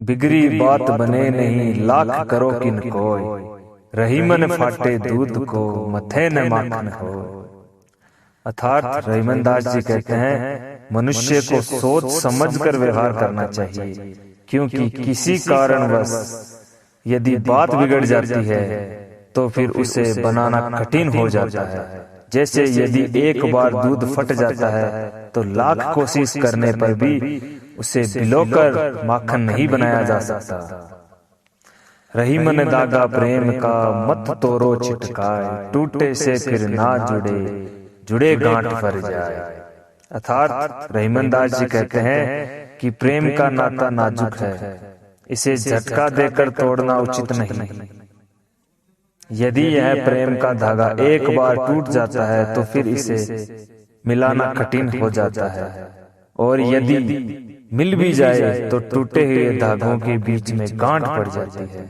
बिगड़ी बात बने नहीं लाख करो किन कोय, रहीमन फाटे दूध को मथे न माखन हो। अर्थात रहीमन दास जी कहते हैं मनुष्य को सोच समझ कर व्यवहार करना चाहिए, क्योंकि किसी कारणवश यदि बात बिगड़ जाती है तो फिर उसे बनाना कठिन हो जाता है। जैसे यदि एक बार दूध फट जाता है तो लाख कोशिश करने पर भी उसे भिगोकर माखन नहीं बनाया जा सकता। रहीमन दागा प्रेम का मत तोरो छिटकाए, टूटे से फिर ना जुड़े जुड़े गांठ फर जाए। अर्थात रहीमन दास जी कहते हैं कि प्रेम का नाता नाजुक है, इसे झटका देकर तोड़ना उचित नहीं। यदि यह प्रेम का धागा एक बार टूट जाता है तो फिर इसे मिलाना कठिन हो जाता है, और यदि मिल भी जाए तो टूटे हुए धागों के बीच में गांठ पड़ जाती है।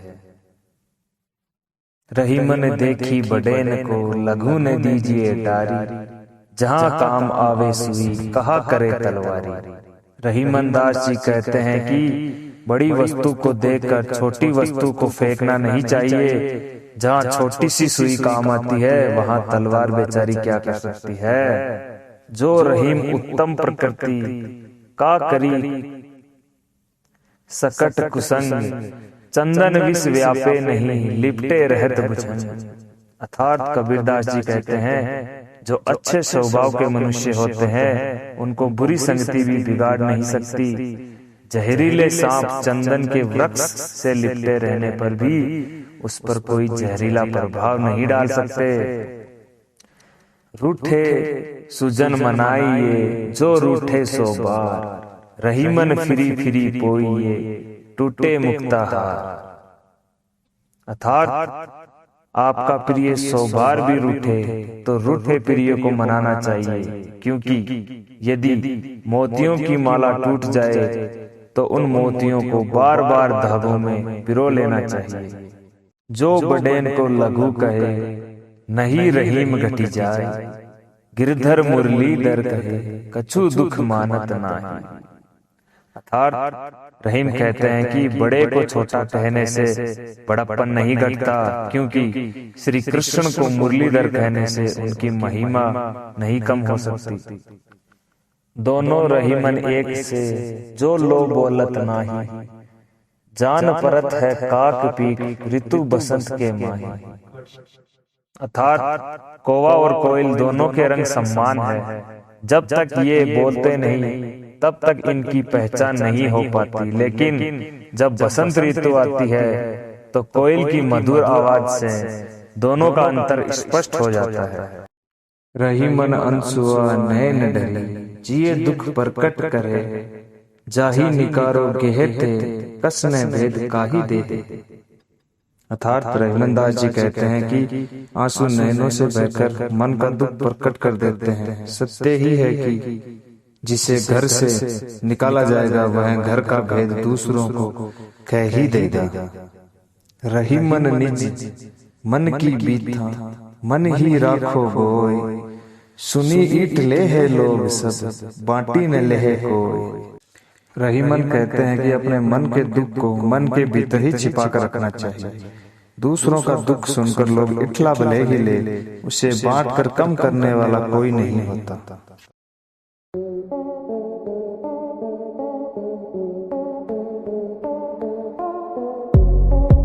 रहीमन देखी बड़ेन को लघु ने दीजिए डारी, जहां काम आवे सुई कहा करे तलवारी। रहीमन दास जी कहते हैं कि बड़ी वस्तु को देखकर छोटी वस्तु को फेंकना नहीं चाहिए। जहां छोटी सी सुई काम आती है वहां तलवार बेचारी क्या कर सकती है। जो रहीम उत्तम प्रकृति का करी सकट कुसंग, चंदन विष व्यापे नहीं लिपटे रहत भुजंग। अर्थात कबीरदास जी कहते हैं जो अच्छे स्वभाव के मनुष्य होते हैं उनको बुरी संगति भी बिगाड़ नहीं सकती। जहरीले सांप चंदन के वृक्ष से लिपटे रहने पर भी उस पर कोई जहरीला प्रभाव नहीं डाल सकते। रूठे सुजन मनाइए जो रूठे सो बार, रहीमन फिरी फिरी पोइए टूटे मुक्ताहार। अर्थात आपका प्रिय 100 बार भी रूठे तो रूठे प्रिय को मनाना चाहिए, क्योंकि यदि मोतियों की माला टूट जाए तो उन मोतियों को बार बार धागों में पिरो लेना चाहिए। जो बड़ेन को लघु कहे नहीं रहीम घटी जाए, गिरधर मुरलीधर कहे कछु दुख मानत नाही। अर्थात रहीम कहते हैं कि बड़े को छोटा कहने से बड़प्पन नहीं घटता, क्योंकि श्री कृष्ण को मुरलीधर कहने से उनकी महिमा नहीं कम हो सकती। दोनों रहीमन एक से जो लो बोलत नाही, जान परत है काक पीक ऋतु बसंत के माही। अर्थात कौवा और कोयल दोनों के रंग समान है। जब तक ये बोलते नहीं तब तक इनकी पहचान नहीं हो पाती, लेकिन जब बसंत ऋतु आती है तो कोयल की मधुर आवाज से दोनों का अंतर स्पष्ट हो जाता है। रहीमन अनसुआ नैन ढले, जिए दुख प्रकट करे, जाही निकारो गेहते कसने भेद काहि दे। अर्थात रहीमन दास जी कहते हैं कि आंसू नैनों से बहकर मन का दुख प्रकट कर देते हैं। सत्य ही है कि जिसे घर से निकाला जाएगा वह घर का भेद दूसरों को कह ही देगा। रहीमन निज मन की बीता मन ही राखो गोय, सुनी ईट ले है लोग सब बांटी न लेहे कोय। रहीमन कहते हैं कि अपने मन के दुख को मन के भीतर ही छिपा कर रखना चाहिए। दूसरों का दुख सुनकर लोग इठला भले ही ले, उसे बांट कर कम करने वाला कोई नहीं होता।